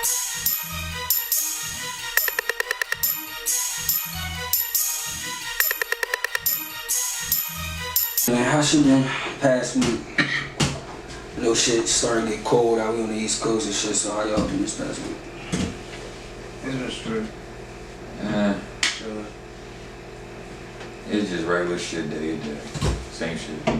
Man, how shit been past week? No shit starting to get cold out here on the East Coast and shit, so how y'all been this past week? It's been straight. Chilling. It's just regular shit day to day. Same shit.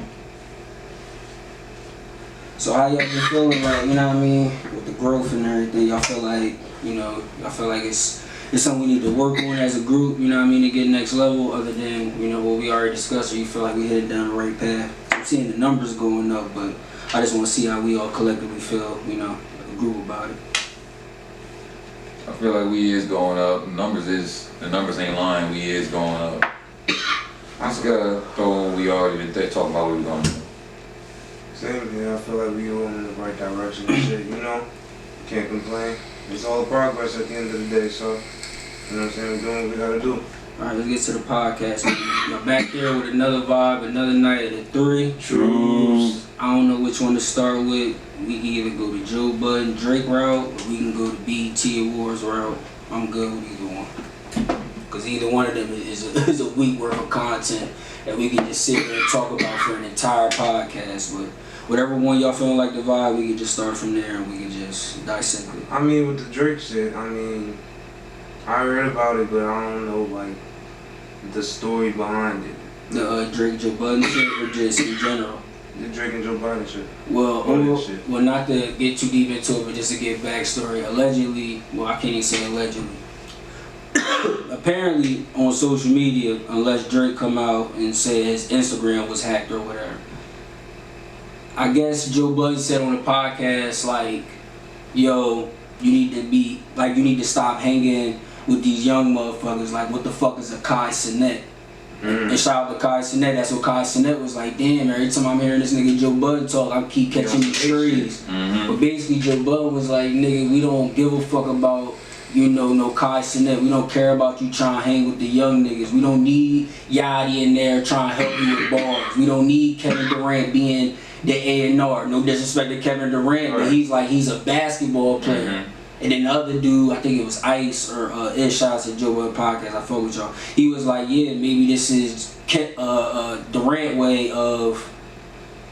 So how y'all been feeling, like, you know what I mean, with the growth and everything? Y'all feel like, you know, y'all feel like it's something we need to work on as a group, you know what I mean, to get next level, other than, you know, what we already discussed, or you feel like we headed down the right path? I'm seeing the numbers going up, but I just want to see how we all collectively feel, you know, like a group about it. I feel like we is going up. The numbers ain't lying. We is going up. I just gotta throw what we already been talking about what we going to do. Same here. I feel like we going in the right direction and shit, you know? Can't complain. It's all progress at the end of the day, so, you know what I'm saying? We're doing what we gotta do. Alright, let's get to the podcast. Y'all back there with another vibe, another night at 3. Trues. I don't know which one to start with. We can either go to Joe Budden, Drake route, or we can go to BET Awards route. I'm good with either one. Because either one of them is a week worth of content that we can just sit there and talk about for an entire podcast. But whatever one y'all feeling like the vibe, we can just start from there and we can just dissect it. I mean, with the Drake shit, I mean, I read about it, but I don't know, like, the story behind it. The Drake Joe Budden shit, or just in general? The Drake and Joe Budden shit. Well, not to get too deep into it, but just to get backstory. Allegedly, well, I can't even say allegedly. Apparently, on social media, unless Drake come out and say his Instagram was hacked or whatever, I guess Joe Budden said on the podcast, like, yo, you need to stop hanging with these young motherfuckers. Like, what the fuck is a Cenat? And shout out to Cenat. That's what Cenat was like. Damn, every time I'm hearing this nigga Joe Budden talk, I keep catching these trees. But basically, Joe Budden was like, nigga, we don't give a fuck about, you know, no Cenat. We don't care about you trying to hang with the young niggas. We don't need Yachty in there trying to help you with bars. We don't need Kevin Durant being the A&R. No disrespect to Kevin Durant, but he's a basketball player. And then the other dude, I think it was Ice or Ish, shout out to Joe Budden podcast, I fuck with y'all. He was like, yeah, maybe this is Durant way of,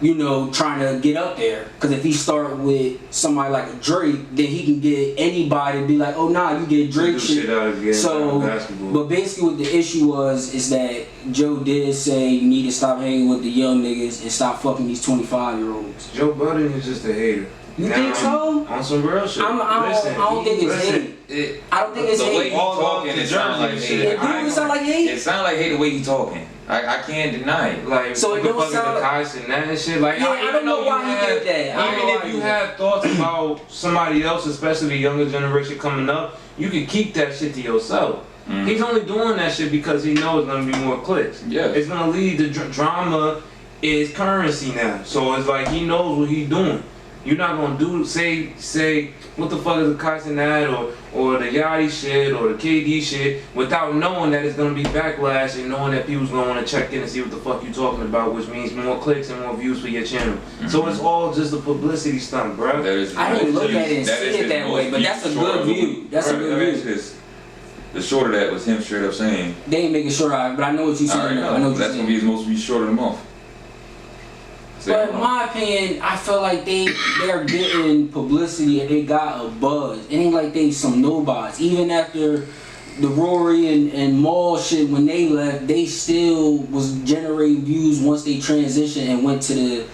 you know, trying to get up there. Because if he start with somebody like a Drake, then he can get anybody to be like, oh nah, you get Drake shit. But basically what the issue is that Joe did say you need to stop hanging with the young niggas and stop fucking these 25-year-olds. Joe Budden is just a hater. You think so? On some real shit. I don't think it's hate. I don't think it's hate. The way he talking, it sound like hate. It sound like hate? It sound like hate the way he talking. I can't deny it. Like, so it don't sound like Cenat and shit. Like, yeah, I don't know why he did that. Even if you have thoughts about somebody else, especially the younger generation coming up, you can keep that shit to yourself. He's only doing that shit because he knows it's gonna be more clicks. Yeah. It's gonna lead to drama is currency now. So it's like he knows what he's doing. You're not gonna say what the fuck is a Cenat or the Yachty shit or the KD shit without knowing that it's gonna be backlash and knowing that people's gonna wanna check in and see what the fuck you talking about, which means more clicks and more views for your channel. So it's all just a publicity stunt, bro. I didn't look at it and see it that way, but that's a good view. That's a good view. The short of that was him straight up saying they ain't making sure, but I know what you're saying. I know what that's gonna be his most short of the month. But in my opinion, I feel like they're getting publicity and they got a buzz. It ain't like they some nobodies. Even after the Rory and Maul shit, when they left, they still was generating views once they transitioned and went to the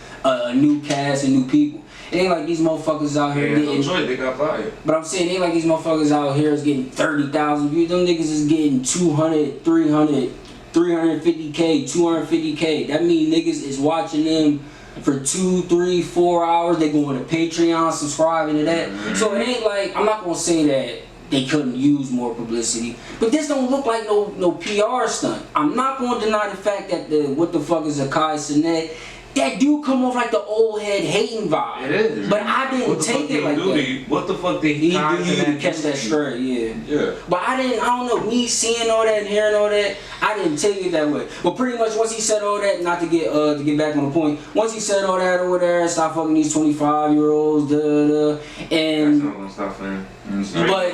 new cast and new people. It ain't like these motherfuckers out here getting... they got fired. But I'm saying, it ain't like these motherfuckers out here is getting 30,000 views. Them niggas is getting 200, 300, 350K, 250K. That mean niggas is watching them for 2, 3, 4 hours. They going to Patreon, subscribing to that. So it ain't like, I'm not gonna say that they couldn't use more publicity, but this don't look like no PR stunt. I'm not gonna deny the fact that what the fuck is a Cenat. That dude come off like the old head hating vibe. It is. But I didn't take it like that. What the fuck did he do you to catch that straight? Yeah. But I don't know, me seeing all that and hearing all that, I didn't take it that way. But pretty much once he said all that, not to get back on the point, once he said all that over there, stop fucking these 25-year-olds, and that's not gonna stop for him. But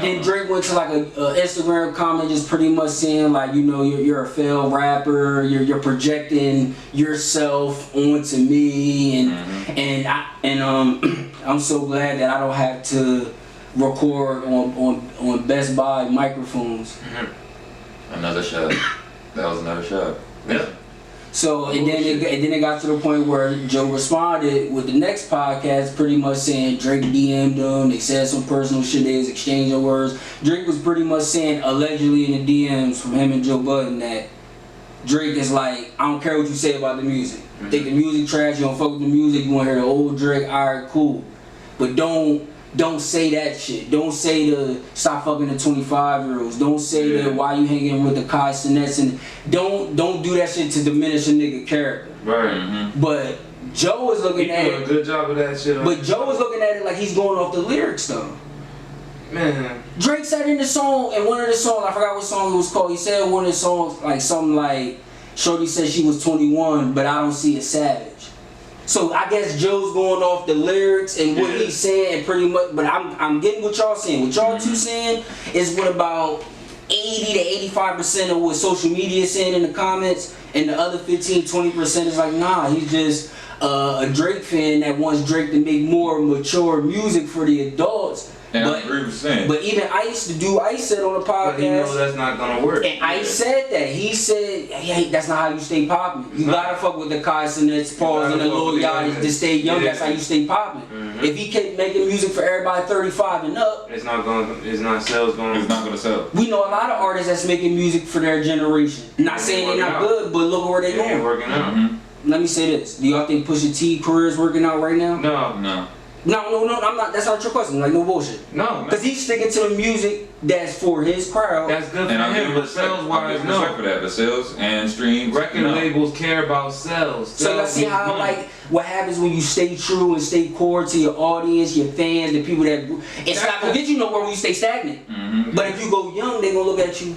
then Drake went to like a Instagram comment just pretty much saying like, you know, you're a failed rapper, you're projecting yourself onto me, and I'm so glad that I don't have to record on Best Buy microphones. Another shot. That was another shot. Yeah. So and then it got to the point where Joe responded with the next podcast, pretty much saying Drake DM'd him. They said some personal shit. They was exchanging words. Drake was pretty much saying allegedly in the DMs from him and Joe Budden that Drake is like, I don't care what you say about the music. Think the music trash. You don't fuck with the music. You want to hear the old Drake? Alright, cool. But don't say that shit. Don't say the stop fucking the 25-year-olds. Don't say the why you hanging with the Cenats, and don't do that shit to diminish a nigga character. Right. But Joe is looking at it. A good job of that shit. But Joe is looking at it like he's going off the lyrics though. Man. Drake said in the song, in one of the songs, I forgot what song it was called. He said in one of the songs like something like, "Shorty said she was 21, but I don't see a savage." So I guess Joe's going off the lyrics and what he's saying, and pretty much. But I'm getting what y'all saying. What y'all two saying is what about 80 to 85% of what social media is saying in the comments, and the other 15-20% is like, nah, he's just a Drake fan that wants Drake to make more mature music for the adults. And I agree with saying. But even Ice said on the podcast. But he knows that's not gonna work. And Ice said that. He said, hey, that's not how you stay popping. You gotta fuck with the Cenats, Pauls, and the Lil Yachty's to stay young. That's how you stay popping. If he kept making music for everybody 35 and up, it's not gonna sell. We know a lot of artists that's making music for their generation. Not saying they're not good, but look where they going. Ain't working out. Let me say this. Do y'all think Pusha T career is working out right now? No. No, I'm not. That's not your question. Like, no bullshit. No. Because he's sticking to the music that's for his crowd. That's good for him, but sales-wise, no. For that, but sales and streams. Record labels care about sales. So y'all see how, like, what happens when you stay true and stay core to your audience, your fans, the people that... It's not going to get you nowhere when you stay stagnant. But if you go young, they're going to look at you...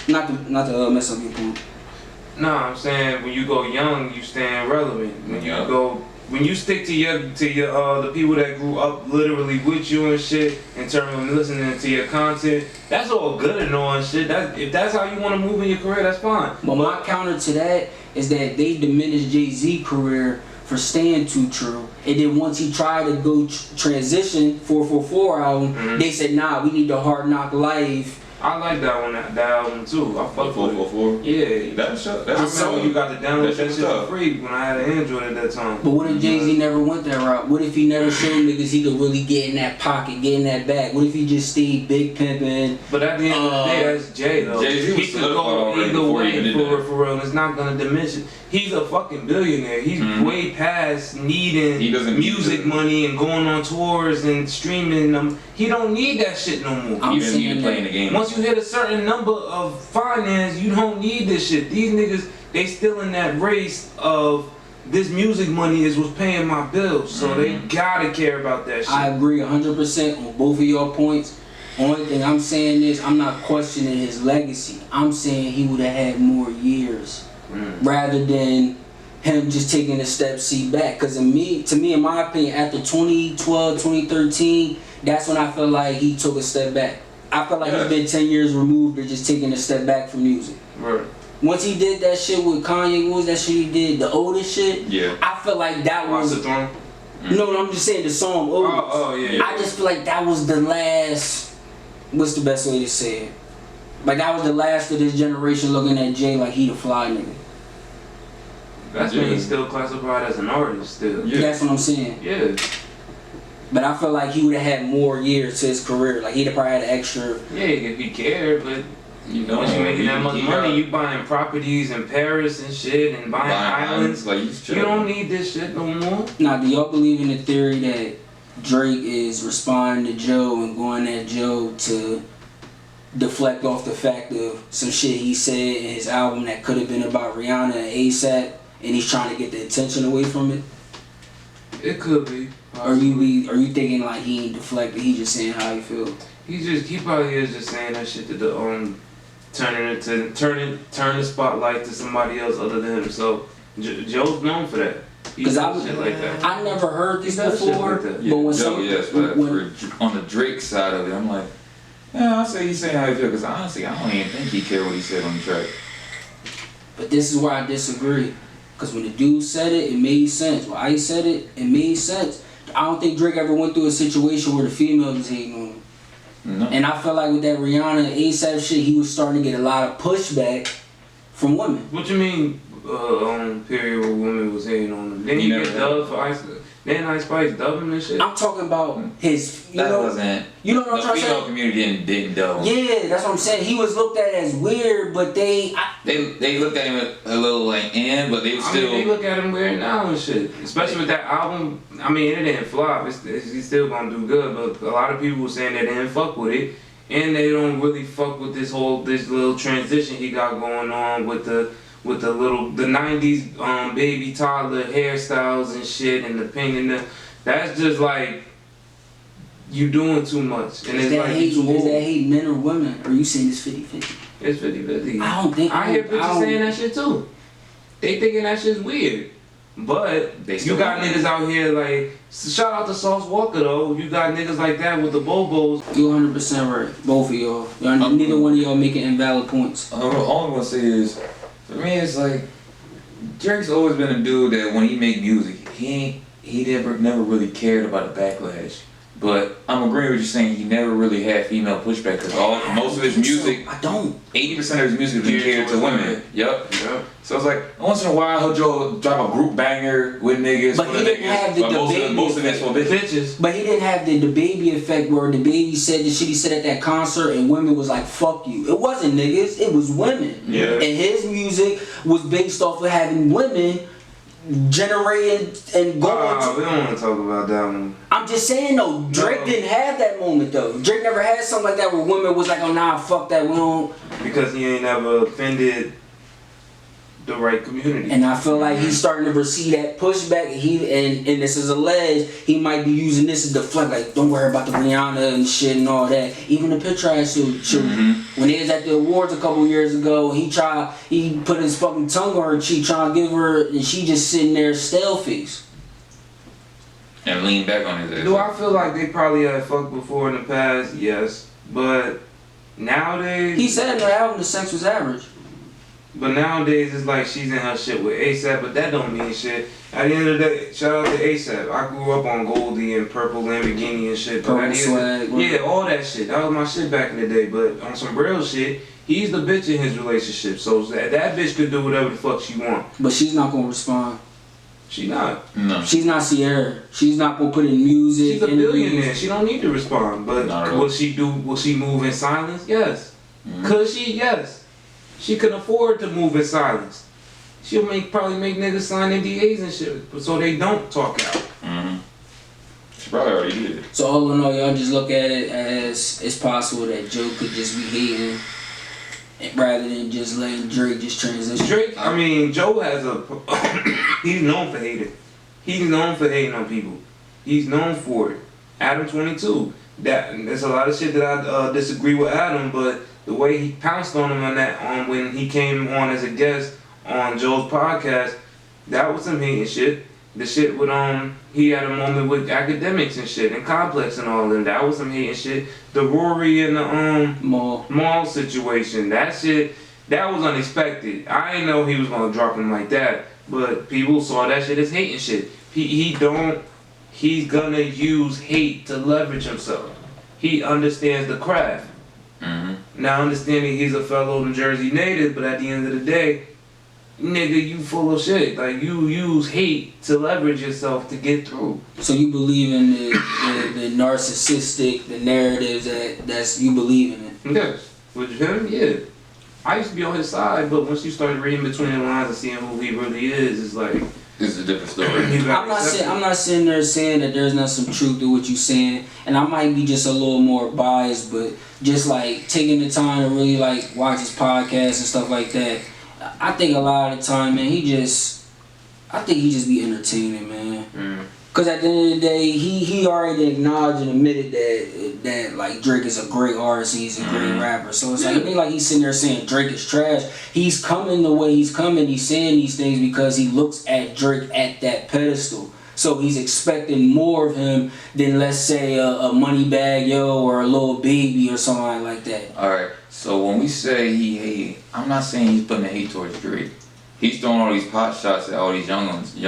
Not to mess up your point. No, I'm saying when you go young, you stand relevant. When you stick to the people that grew up literally with you and shit, in terms of listening to your content, that's all good and all and shit. If that's how you want to move in your career, that's fine. But my counter to that is that they diminished Jay-Z's career for staying too true. And then once he tried to go transition 444 album, they said, nah, we need the Hard Knock Life. I like that album too. I fuck with 444. Yeah, that's I remember when you got to download that shit for free when I had an Android at that time. But what if Jay-Z never went that route? What if he never showed niggas he could really get in that pocket, get in that bag? What if he just stayed big pimping? But at the end of the day, that's Jay though. He could go either way for real, and it's not gonna diminish it. He's a fucking billionaire. He's way past needing music money and going on tours and streaming them. He don't need that shit no more. He doesn't even play in the game. Once you hit a certain number of finance, you don't need this shit. These niggas, they still in that race of this music money is what's paying my bills. So they gotta care about that shit. I agree 100% on both of your points. Only thing I'm saying is I'm not questioning his legacy. I'm saying he would have had more years rather than him just taking a step back. Because to me, in my opinion, after 2012, 2013, that's when I feel like he took a step back. I feel like he's been 10 years removed or just taking a step back from music. Right. Once he did that shit with Kanye, what was that shit he did? The oldest shit? Yeah. I feel like that was... the Throne? No, I'm just saying the song Oldest. Oh, yeah. I just feel like that was the last... What's the best way to say it? Like that was the last of this generation looking at Jay like he the fly nigga. That's when he's still classified as an artist still. Yeah. That's what I'm saying. Yeah. But I feel like he would have had more years to his career. Like he'd have probably had an extra... Yeah, if he cared, but once you're making that much money, you buying properties in Paris and shit and buying islands. Like you don't need this shit no more. Now, do y'all believe in the theory that Drake is responding to Joe and going at Joe to deflect off the fact of some shit he said in his album that could have been about Rihanna and ASAP, and he's trying to get the attention away from it? It could be. Or you thinking like he ain't deflected, he just saying how he feel? He probably is just saying that shit to turn the spotlight to somebody else other than himself. Joe's known for that. Because I never heard this before, but when on the Drake side of it, I'm like, yeah, I say he's saying how he feel, because honestly, I don't even think he cared what he said on the track. But this is where I disagree. Because when the dude said it, it made sense. When I said it, it made sense. I don't think Drake ever went through a situation where the female was hating on him. No. And I feel like with that Rihanna ASAP shit, he was starting to get a lot of pushback from women. What you mean, period, where women was hating on him? Then he get dubbed for Ice. Then Ice Spice dubbed him and shit. I'm talking about his. You know what I'm trying to say? The female community didn't dub him. Yeah, that's what I'm saying. He was looked at as weird, but they looked at him a little like but they still. They look at him weird now and shit. Especially with that album. I mean, it didn't flop. He's still gonna do good, but a lot of people were saying they didn't fuck with it, and they don't really fuck with this little transition he got going on with the 90s baby toddler hairstyles and shit and the pink and that's just like you doing too much. And is that hate men or women? Or are you saying it's 50-50? It's 50-50. I don't think I hear bitches saying that shit too. They thinking that shit's weird. But you got niggas out here like, shout out to Sauce Walker though. You got niggas like that with the bobos. You're 100% right. Both of y'all. Neither one of y'all making invalid points. All I'm gonna say is, for me, it's like Drake's always been a dude that when he make music, he never really cared about the backlash. But I'm agreeing with you saying he never really had female pushback because most of his music, 80% of his music has been catered to women. Yep. So it's like once in a while he'll drop a group banger with niggas. But he didn't have the most of it's for bitches. But he didn't have the baby effect where the baby said the shit he said at that concert and women was like, fuck you. It wasn't niggas, it was women. Yeah. And his music was based off of having women generating and going we don't want to talk about that one. I'm just saying though, Drake didn't have that moment though. Drake never had something like that where women was like, oh nah, fuck that, we don't. Because he ain't never offended the right community. And I feel like he's starting to receive that pushback. And this is alleged, he might be using this as deflect, like don't worry about the Rihanna and shit and all that. Even the picture I showed when he was at the awards a couple years ago, he put his fucking tongue on her cheek trying to give her, and she just sitting there stale face. And lean back on his ass. Do I feel like they probably had fucked before in the past? Yes. But nowadays... He said in the album the sex was average. But nowadays it's like she's in her shit with ASAP, but that don't mean shit. At the end of the day, shout out to ASAP. I grew up on Goldie and Purple Lamborghini and shit. Purple Swag. Yeah, all that shit. That was my shit back in the day. But on some real shit, he's the bitch in his relationship. So that bitch could do whatever the fuck she want. But she's not gonna respond. She not. No. She's not Sierra. She's not gonna put in music. She's a billionaire. She don't need to respond. But will she move in silence? Yes. Could she? Yes. She can afford to move in silence. She'll probably make niggas sign NDAs and shit, so they don't talk out. She probably already did. So all in all, y'all just look at it as it's possible that Joe could just be hating, rather than just letting Drake just transition. Joe has he's known for hating. He's known for hating on people. He's known for it. Adam 22. There's a lot of shit that I disagree with Adam, but the way he pounced on him on when he came on as a guest on Joe's podcast, that was some hating shit. The shit with he had a moment with academics and shit and Complex and all of them. That was some hating shit. The Rory and the mall situation, that shit, that was unexpected. I didn't know he was gonna drop him like that, but people saw that shit as hating shit. He's gonna use hate to leverage himself. He understands the craft. Now understanding he's a fellow New Jersey native, but at the end of the day, nigga, you full of shit. Like, you use hate to leverage yourself to get through. So you believe in the narcissistic, the narratives that's you believe in it? Yes. With him, yeah. I used to be on his side, but once you started reading between the lines and seeing who he really is, it's like... It's a different story. I'm not sitting there saying that there's not some truth to what you're saying, and I might be just a little more biased, but just like taking the time to really like watch his podcast and stuff like that. I think a lot of the time, man, he just be entertaining, man. Cause at the end of the day, he already acknowledged and admitted that like Drake is a great artist, he's a great rapper. So it's like it ain't like he's sitting there saying Drake is trash. He's coming the way he's coming. He's saying these things because he looks at Drake at that pedestal. So he's expecting more of him than, let's say, a Moneybagg Yo or a Lil Baby or somebody like that. All right. So when we say he hate, I'm not saying he's putting the hate towards Drake. He's throwing all these pot shots at all these youngins in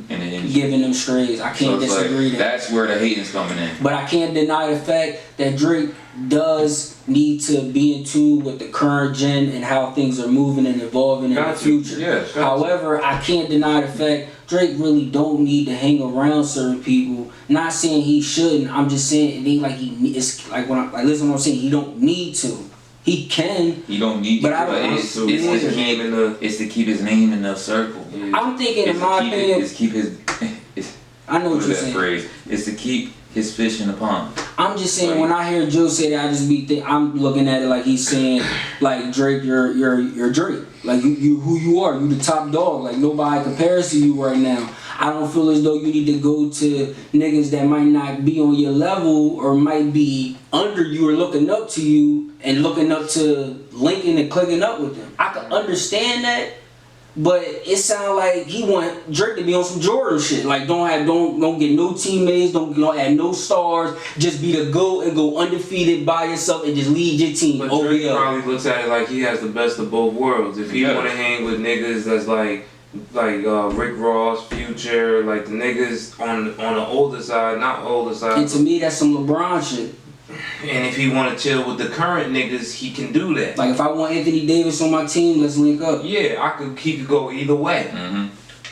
the industry. Giving them strays. I can't disagree like, that's where the hating's coming in. But I can't deny the fact that Drake does need to be in tune with the current gen and how things are moving and evolving in the future. Yes, however, I can't deny the fact Drake really don't need to hang around certain people. Not saying he shouldn't. I'm just saying it ain't like it's like when I listen to what I'm saying. He don't need to. He can. He don't need but to. I don't It's to keep his name in the circle. Yeah. I'm thinking, in my opinion, it's keep his. I know what you're saying. Phrase. It's to keep his fish in the pond. I'm just saying, when I hear Joe say that, I just I'm looking at it like he's saying, like, Drake, you're Drake. Like, you who you are. You the top dog. Like, nobody compares to you right now. I don't feel as though you need to go to niggas that might not be on your level or might be under you or looking up to you and looking up to linking and clicking up with them. I can understand that. But it sounds like he want Drake to be on some Jordan shit. Like don't get no teammates, don't add no stars. Just be the GOAT and go undefeated by yourself and just lead your team. But Drake probably looks at it like he has the best of both worlds. If he want to hang with niggas that's like Rick Ross, Future, like the niggas on the older side, not older side. And to me, that's some LeBron shit. And if he want to chill with the current niggas, he can do that. Like if I want Anthony Davis on my team, let's link up. Yeah, I could keep it go either way.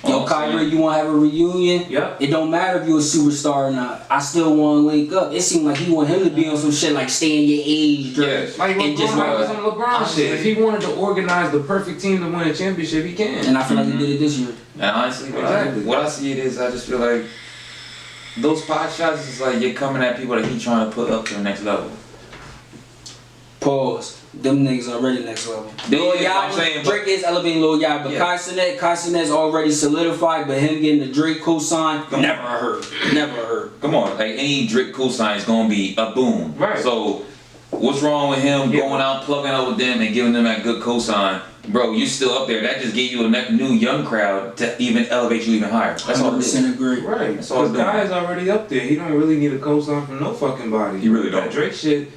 Yo, Kyrie, you want to have a reunion? Yep. It don't matter if you're a superstar or not. I still want to link up. It seemed like he want him to be on some shit like stay in your age, Drake. Yes. Like LeBron, some LeBron shit. If he wanted to organize the perfect team to win a championship, he can. And I feel like he did it this year. And honestly, what I see it is, I just feel like those pot shots is like you're coming at people that he trying to put up to the next level. Pause. Them niggas already next level. Drake is elevating Lil Yachty, but Kai Cenat's already solidified, but him getting the Drake cosign, never heard. Come on, like any Drake cosign is gonna be a boom. Right. So what's wrong with him going out, plugging up with them and giving them that good cosign? Bro, you still up there. That just gave you a new young crowd to even elevate you even higher. That's all it is. Agree. Right. Because Guy is already up there. He don't really need a cosign from no fucking body. He really don't. That Drake shit,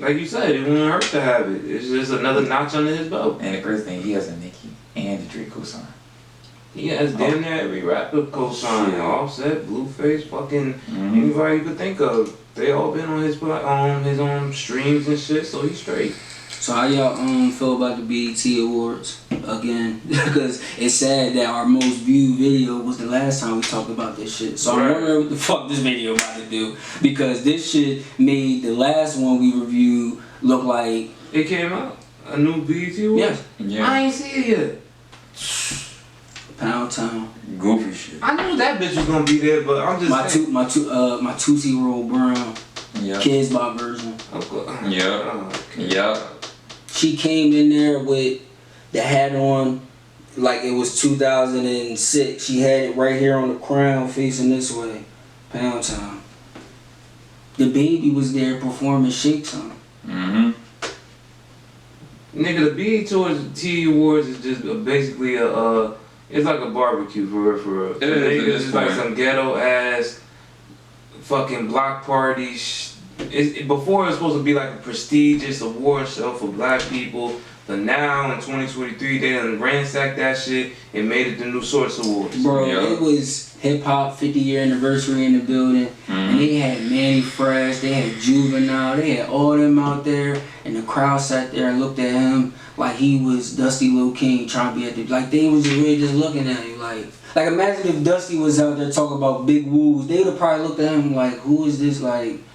like you said, it wouldn't hurt to have it. It's just another notch under his belt. And the crazy thing, he has a Nicki and a Drake cosign. He has damn near every rapper cosign. Offset, Blueface, fucking anybody you could think of. They all been on his own streams and shit, so he's straight. So how y'all feel about the BET Awards again? Because it's sad that our most viewed video was the last time we talked about this shit. So I'm wondering what the fuck this video about to do, because this shit made the last one we reviewed look like it came out a new BET Awards. Yeah. I ain't see it yet. Pound Town. Goofy shit. I knew that bitch was gonna be there, but I'm just saying. My 2-year-old Brown. Yeah. Kids Bop version. Yeah. She came in there with the hat on like it was 2006. She had it right here on the crown facing this way. Pound Town. The baby was there performing Shake Time. Nigga, the BET Awards is just basically it's like a barbecue for real. It is. It's like some ghetto ass fucking block party. Before it was supposed to be like a prestigious award show for black people, but now in 2023 they done ransacked that shit and made it the new Source Awards. Bro, it was hip hop 50-year anniversary in the building, and they had Manny Fresh, they had Juvenile, they had all them out there, and the crowd sat there and looked at him like he was Dusty Lil King trying to be at the, like they was really just looking at him like imagine if Dusty was out there talking about big woos, they would have probably looked at him like, who is this dude?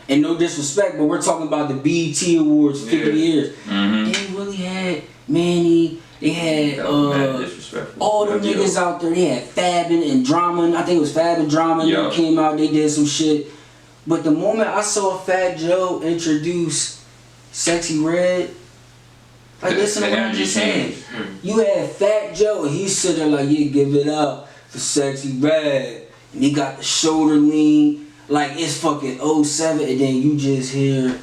And no disrespect, but we're talking about the BET Awards 50 years. They really had Manny, they had all them niggas out there. They had Fab and Drama, I think it was Fab and Drama, and they came out, they did some shit. But the moment I saw Fat Joe introduce Sexyy Red, like listen to what I'm just saying. You had Fat Joe and he's sitting there like, yeah, give it up for Sexyy Red. and he got the shoulder lean, like it's fucking '07, and then you just hear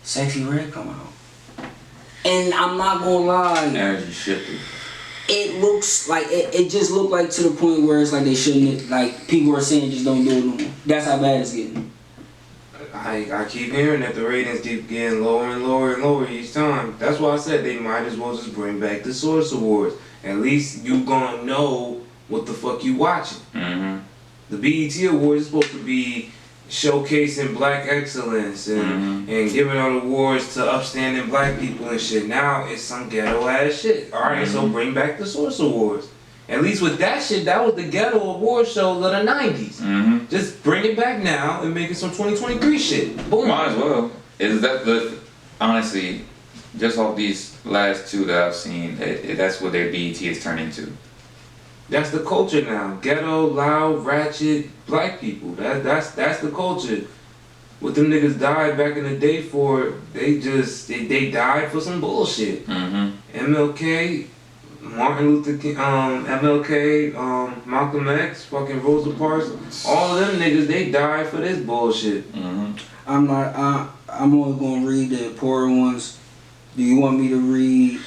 Sexyy Red come out. And I'm not gonna lie, energy shifted. it looks like, it just looked like to the point where it's like they shouldn't, like people are saying just don't do it no more. That's how bad it's getting. I keep hearing that the ratings keep getting lower and lower and lower each time. That's why I said they might as well just bring back the Source Awards. At least you gonna know what the fuck you watching. Mm-hmm. The BET Awards is supposed to be showcasing black excellence and giving out awards to upstanding black people and shit. Now it's some ghetto ass shit. Alright, so bring back the Source Awards. At least with that shit, that was the ghetto award shows of the 90s. Mm-hmm. Just bring it back now and make it some 2023 shit. Boom. Might as well. Is that the honestly, just off these last two that I've seen, that's what their BET has turned into. That's the culture now. Ghetto, loud, ratchet, black people. That's the culture. What them niggas died back in the day for, they died for some bullshit. Mm-hmm. MLK, Martin Luther King, MLK, Malcolm X, fucking Rosa Parks, all of them niggas, they died for this bullshit. Mm-hmm. I'm only gonna read the important ones. Do you want me to read?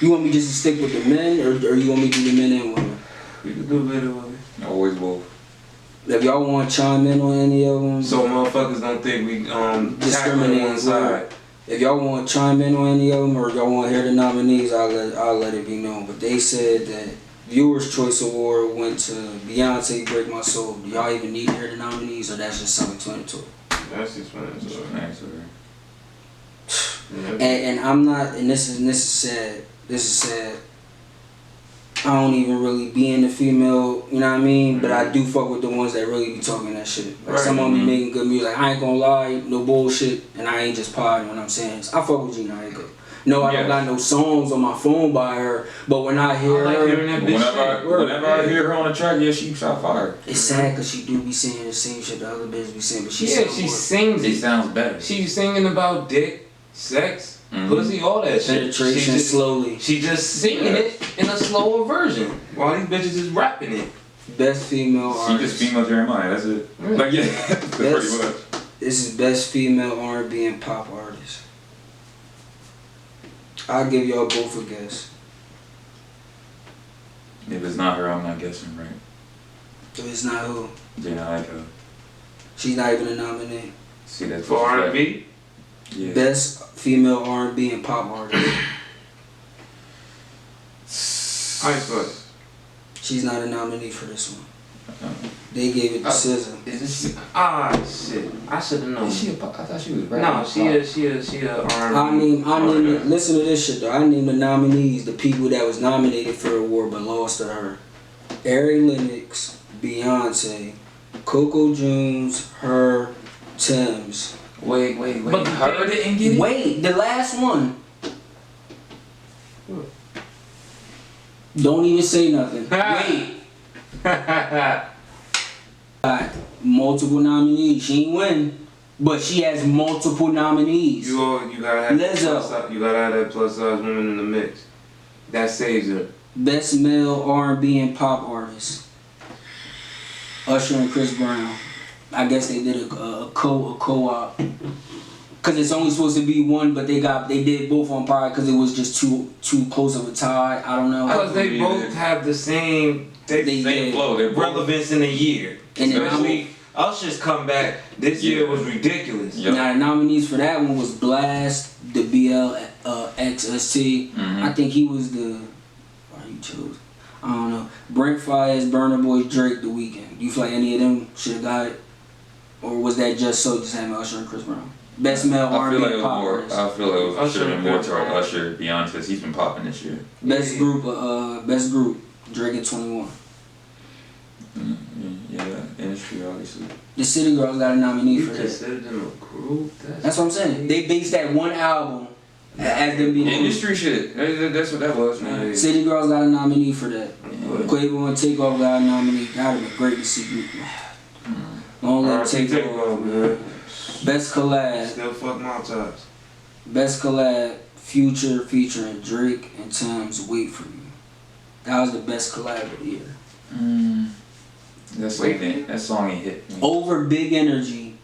You want me just to stick with the men, or you want me to do the men and women? We can do a bit of women. Always both. If y'all want to chime in on any of them, So motherfuckers don't think we discriminate tackle one side. if y'all want to chime in on any of them, or y'all want to hear the nominees, I'll let it be known. But they said that Viewers' Choice Award went to Beyonce, "Break My Soul." Do y'all even need to hear the nominees, or that's just self-explanatory? That's explanatory. And I'm not, and this is sad. This is sad. I don't even really be in the female, you know what I mean? But I do fuck with the ones that really be talking that shit. Like some of them be making good music. I ain't gonna lie, no bullshit, and I ain't just podding when I'm saying this. I fuck with Gina Aiko. No, I don't got no songs on my phone by her, but when I hear her, whenever I hear her on the track, yeah, she shot fire. it's sad because she do be saying the same shit the other bitches be saying, but she sings it. It sounds better. She's singing about dick, sex, pussy, all that shit. Penetration slowly. She just singing it in a slower version while these bitches is rapping it. Best female She artist. just female Jeremiah, that's it. Like, yeah, that's pretty much. This is best female R&B and pop artist. I'll give y'all both a guess. If it's not her, I'm not guessing, right? If it's not who? Gina Aiko. She's not even a nominee. See, that's For R&B? Yeah. Best female R&B and pop artist. Ice Spice. She's not a nominee for this one. They gave it to SZA. Shit. I should have known. Is she a pop? I thought she was rapping. No, she a R&B. I named listen to this shit though. I named the nominees, the people that was nominated for the award but lost to her. Ari Lennox, Beyonce, Coco Jones, her, Thames. Wait. But her didn't get it? Wait, the last one. Don't even say nothing. Wait. Got multiple nominees. She ain't win, but she has multiple nominees. You gotta have Lizzo. that plus size woman in the mix. That saves her. Best male R&B and pop artist. Usher and Chris Brown. I guess they did a co-op. Cause it's only supposed to be one, but they did both on par because it was just too close of a tie. I don't know. Because they both have the same same flow. They're relevance in a year. And especially Usher's comeback this year was ridiculous. Yep. Now the nominees for that one was Blast, the BLXST. I think he was the. Why you chose? I don't know. Brent Fayez, Burna Boy, Drake, The Weeknd. You feel like any of them should have got it, or was that just having Usher and Chris Brown? Best male R&B pop artist. I feel like it should have been more toward Usher, Beyonce, because he's been popping this year. Best group, Drake and 21. Yeah, industry obviously. The City Girls got a nominee for that. Consider them a group? That's what I'm saying. They based that one album as them being industry shit. That's what that was, man. City Girls got a nominee for that. Quavo and Takeoff got a nominee. That would be great to see. Long Live Takeoff, man. Best collab. Still fuck my tops. Best collab. Future featuring Drake and Thames. Wait for You. That was the best collab of the year. That song ain't hit me. Over Big Energy,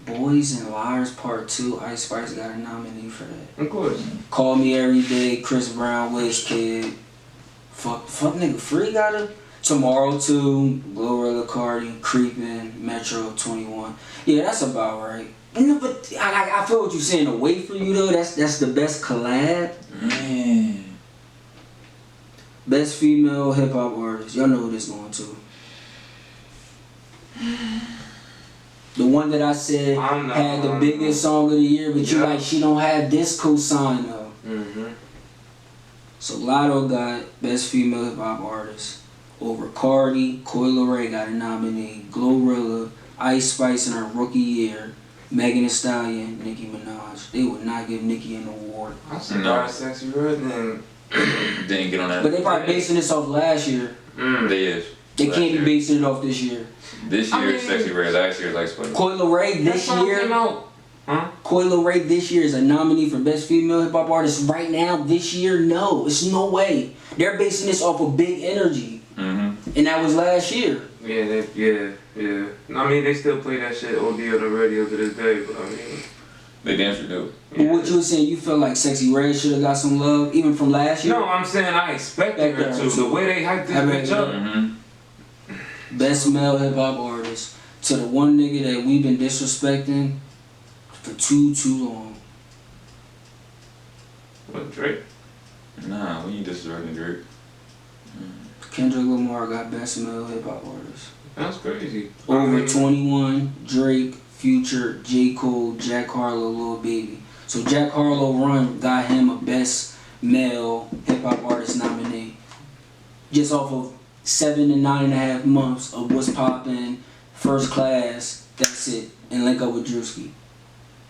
Boys and Liars Part 2. Ice Spice got a nominee for that. Of course. Call Me Every Day, Chris Brown, Wizkid. Fuck nigga, Free got a. Tomorrow 2, Glorilla, Cardi, Creepin', Metro 21. Yeah, that's about right. No, but I feel what you're saying. Away for You though, that's the best collab. Man. Best female hip hop artist. Y'all know who this going to. The one that I said had the biggest song of the year, but you like she don't have this cosign though. So Lotto got best female hip hop artist over Cardi. Coi Leray got a nominee. Glorilla, Ice Spice in her rookie year. Megan Thee Stallion, Nicki Minaj. They would not give Nicki an award. I'm surprised Sexyy Red didn't get on that. But they probably basing this off last year. They is. They can't be basing it off this year. This year is Sexyy Red. Last year is Ice Spice. Coi Leray this year. Coi Leray this year is a nominee for best female hip hop artist. Right now, this year, no, it's no way. They're basing this off of Big Energy, and that was last year. Yeah. I mean, they still play that shit OD on the radio to this day, but I mean, they damn sure do. But what you were saying, you feel like Sexyy Red should have got some love, even from last year? No, I'm saying I expected her to. The way they hyped this bitch up. Best male hip hop artist to the one nigga that we've been disrespecting for too long. What, Drake? Nah, we ain't disrespecting Drake. Kendrick Lamar got best male hip hop artist. That's crazy. Over 21, Drake, Future, J. Cole, Jack Harlow, Lil Baby. So Jack Harlow Run got him a best male hip hop artist nominee. Just off of 7 to 9.5 months of What's Poppin', First Class, that's it, and Link Up with Drewski.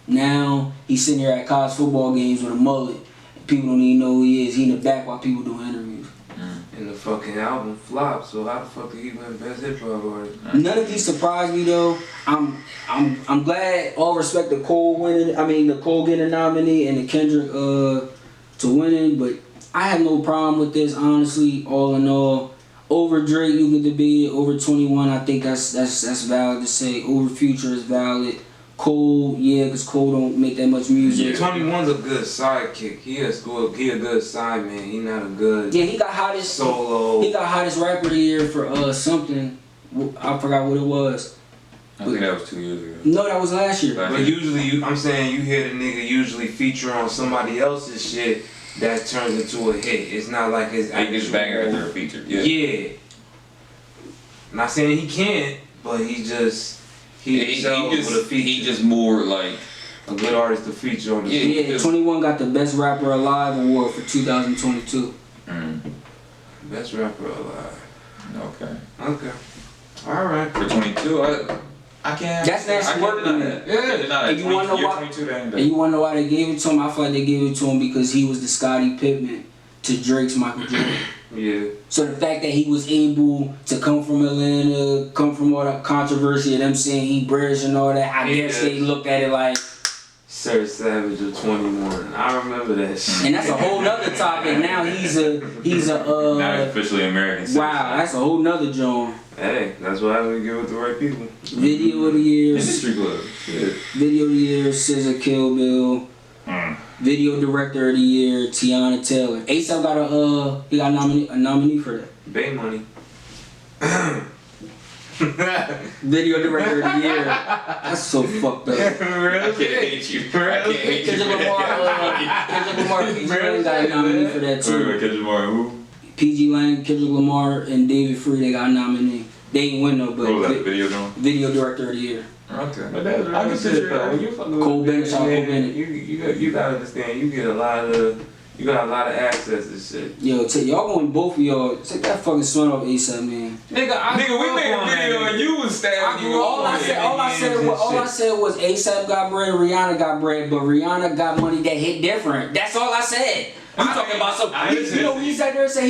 Now he's sitting here at college football games with a mullet. People don't even know who he is. He in the back while people doing interviews. And the fucking album flopped, so how the fuck did he win best hip hop artist? None of these surprise me though. I'm glad. All respect to Cole winning. I mean, the Cole getting a nominee and the Kendrick to winning, but I have no problem with this. Honestly, all in all, over Drake you can debate it. Over 21, I think that's valid to say. Over Future is valid. Cole, yeah, because Cole don't make that much music. Yeah, 21's a good sidekick. He a good side man. He not a good. Yeah, he got hottest solo. He got hottest rapper of the year for something. I forgot what it was. I think that was 2 years ago. No, that was last year. But usually, I'm saying you hear the nigga usually feature on somebody else's shit that turns into a hit. It's not like his actual banger after a feature. Yeah. Not saying he can't, but he just. He just more like a good artist to feature on the Yeah, 21 got the Best Rapper Alive award for 2022. Best Rapper Alive. Okay. Alright. For 22, I can't. That's work on that. Yeah. And you wanna know why? And you wanna know why they gave it to him? I feel like they gave it to him because he was the Scottie Pippen to Drake's Michael Jordan. Yeah. So the fact that he was able to come from Atlanta, come from all that controversy of them saying he British and all that, I guess they looked at it like Sir Savage of 21. I remember that shit. And that's a whole nother topic. Now he's a not officially American citizen. Wow, that's a whole nother joint. Hey, that's why we get with the right people. Video of the year. Industry club. Shit. Video of the year, SZA, Kill Bill. Video director of the year, Tiana Taylor. A$AP got a nominee for that. Bay Money. Video director of the year. That's so fucked up. Really? I can't hate you. Kendrick Lamar, PG Lang got a nominee for that too. Kendrick Lamar who? PG Lang, Kendrick Lamar, and David Free, they got a nominee. They ain't win though, but what was that, video doing? Video director of the year. Okay. But that's I can sit though. When you fucking Cole Bennett, you gotta understand. You got a lot of access to shit. Yo, y'all going both of y'all. Take that fucking sweat off A$AP, man. Nigga, we made a video and you was stabbing you. All I said was A$AP got bread, Rihanna got bread, but Rihanna got money that hit different. That's all I said. You talking about some? You know, he sat there and said,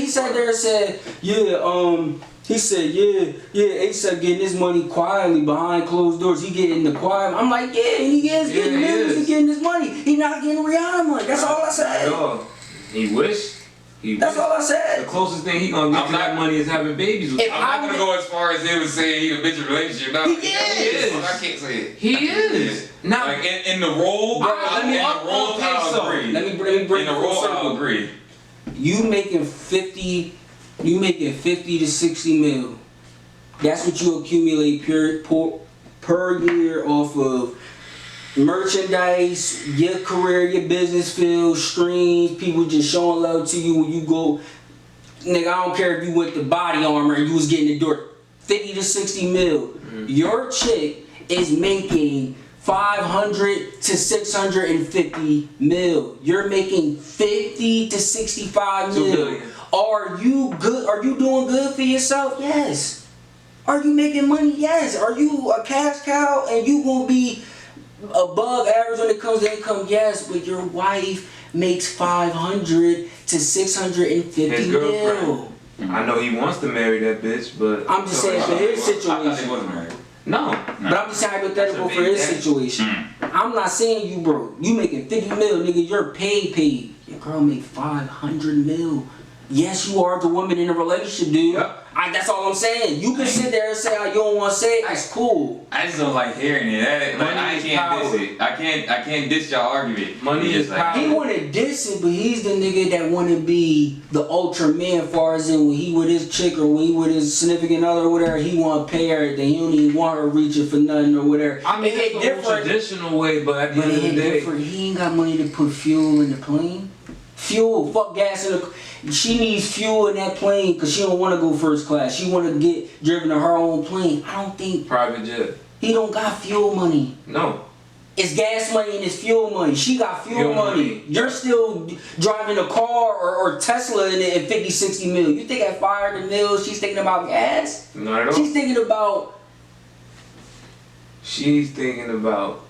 yeah, he said, yeah, A$AP getting his money quietly behind closed doors. He getting the quiet. I'm like, yeah, and he is getting millions. He getting his money. He not getting Rihanna money. That's all I said. He wish. That's all I The said. closest thing he gonna get to that money is having babies with I'm not gonna go as far as him and saying he a bitch in a relationship. No, He is. I can't say it. He is. Now, Like in the role, Let me- I'll agree. Let me bring In the it full role, circle. I'll agree. You making 50 to 60 mil. That's what you accumulate per year off of merchandise, your career, your business field, streams, people just showing love to you when you go. Nigga, I don't care if you went to Body Armor and you was getting the door 50 to 60 mil. Your chick is making 500 to 650 mil. You're making 50 to 65 $2 mil. billion. Are you good? Are you doing good for yourself? Yes. Are you making money? Yes. Are you a cash cow and you gonna be above average when it comes to income? Yes. But your wife makes 500 to 650 his mil. girlfriend. I know he wants to marry that bitch, but I'm just saying for his I thought they situation. wasn't married. no. But I'm just saying hypothetical That's a for big his thing. situation. I'm not saying you broke. You making 50 mil, nigga. You're paid. Your girl make 500 mil. Yes, you are the woman in a relationship, dude. Yep. That's all I'm saying. You can sit there and say you don't want to say it. That's cool. I just don't like hearing it. Like, Money I is can't power. diss it. I can't diss y'all argument. Money It's is just like, power. He want to diss it, but he's the nigga that want to be the ultra man. Far as in when he with his chick or when he with his significant other or whatever, he want to pay her everything. He don't even want her reaching for nothing or whatever. I mean, It hit it's the old traditional way, but at the But end it of the ain't day, different. He ain't got money to put fuel in the plane. Fuel, fuck gas in the. She needs fuel in that plane because she don't want to go first class. She want to get driven to her own plane. I don't think private jet. he don't got fuel money. No. It's gas money and it's fuel money. She got fuel Fuel money. money. You're still driving a car or Tesla in it at 50, 60 mil. You think at 500 mil she's thinking about gas? Not at all. She's thinking about. She's thinking about,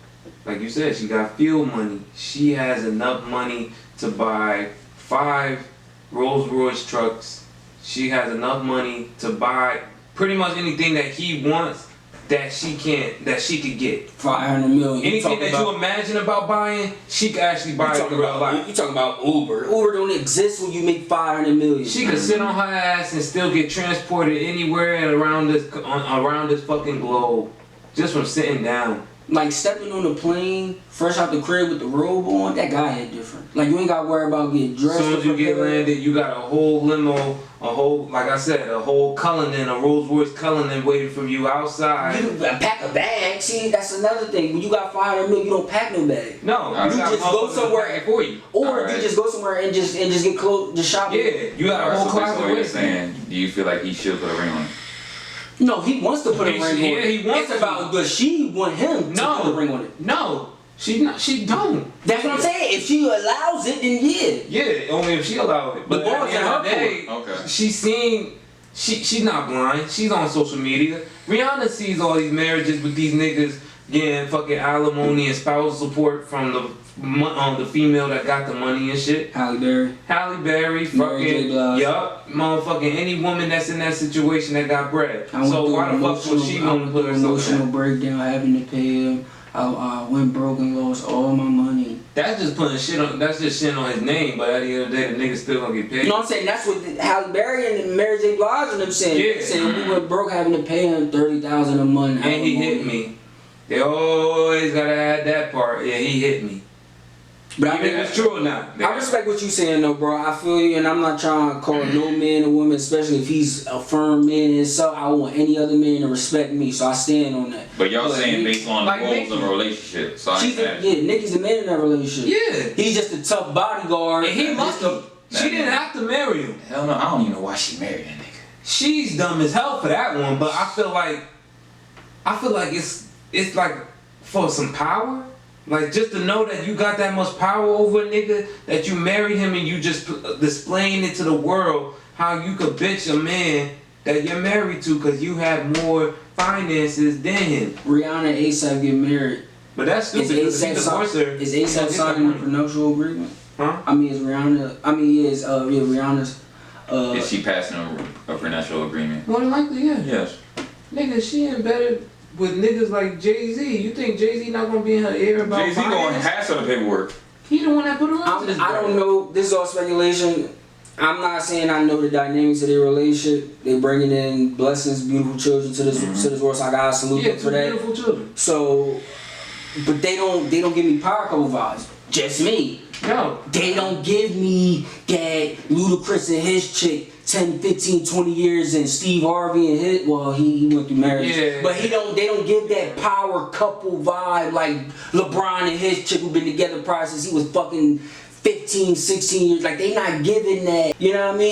like you said, she got fuel money. She has enough money to buy 5 Rolls Royce trucks. She has enough money to buy pretty much anything that he wants that she could get. 500 million. Anything that you imagine about buying, she could actually buy it in real life. You talking about Uber. Uber don't exist when you make 500 million. She could sit on her ass and still get transported anywhere around this fucking globe just from sitting down. Like stepping on the plane, fresh out the crib with the robe on, that guy hit different. Like you ain't gotta worry about getting dressed. As soon as you get prepared. landed, you got a whole limo, like I said, a whole Cullinan, a Rolls Royce Cullinan waiting for you outside. You pack a bag. See, that's another thing. When you got 500 million, you don't pack no bag. No, You got just go motherfuckers somewhere packing for you. Or Alright. you just go somewhere and just get clothes, just shop. Yeah, you got a Alright, whole so basically closet what you're with you. saying, do you feel like he should put a ring on it? No, he wants to put a ring on Yeah, it. he wants It's to. about, but she want him to put a ring on it. No, she don't. That's what I'm saying. If she allows it, then yeah. Yeah, only if she allowed it. The But ball's at the in end of her the day, court. Okay. she's not blind. She's on social media. Rihanna sees all these marriages with these niggas getting fucking alimony and spousal support from the female that got the money and shit. Halle Berry. Halle Berry, Mary J. fucking, Blige. yup, motherfucking any woman that's in that situation that got bread. I went So through why the fuck would she want to put herself emotional in? breakdown, having to pay him. I went broke and lost all my money. That's just putting shit on. That's just shit on his name. But at the end of the day, the nigga still gonna get paid. You know what I'm saying? That's what Halle Berry and Mary J. Blige and them saying. Yeah. They saying we went broke having to pay him $30,000 a month. And he hit me. They always gotta add that part. Yeah, he hit me. But I Even mean, if it's true or not. I respect what you saying though, bro. I feel you, and I'm not trying to call no man or woman, especially if he's a firm man and himself. I want any other man to respect me, so I stand on that. But y'all saying based on like the goals Nicki. of a relationship. So She's Nicki's the man in that relationship. Yeah. He's just a tough bodyguard. And he lucky. She didn't have to marry him. Hell no, I don't even know why she married that nigga. She's dumb as hell for that one, but I feel like it's like for some power. Like just to know that you got that much power over a nigga, that you married him and you just displaying it to the world how you could bitch a man that you're married to because you have more finances than him. Rihanna and ASAP get married. But that's stupid because if he divorced her, Is he gonna ASAP get that signing a money. prenuptial agreement? Huh? I mean, is Rihanna? I mean, is Rihanna's? Is she passing a prenuptial agreement? More than likely, yeah. Yes. Nigga, she embedded with niggas like Jay-Z. You think Jay-Z not gonna be in her ear about Jay-Z going finance? half of the paperwork. He the one that put her on to this I don't know. This is all speculation. I'm not saying I know the dynamics of their relationship. They bringing in blessings, beautiful children to this world. So I gotta salute them for that. Beautiful children. So, but they don't give me power couple vibes. Just me. No. They don't give me that Ludacris and his chick 10, 15, 20 years and Steve Harvey and his, well, he went through marriage. Yeah. But they don't give that power couple vibe like LeBron and his chick who've been together prior since he was fucking 15, 16 years. Like, they not giving that, you know what I mean?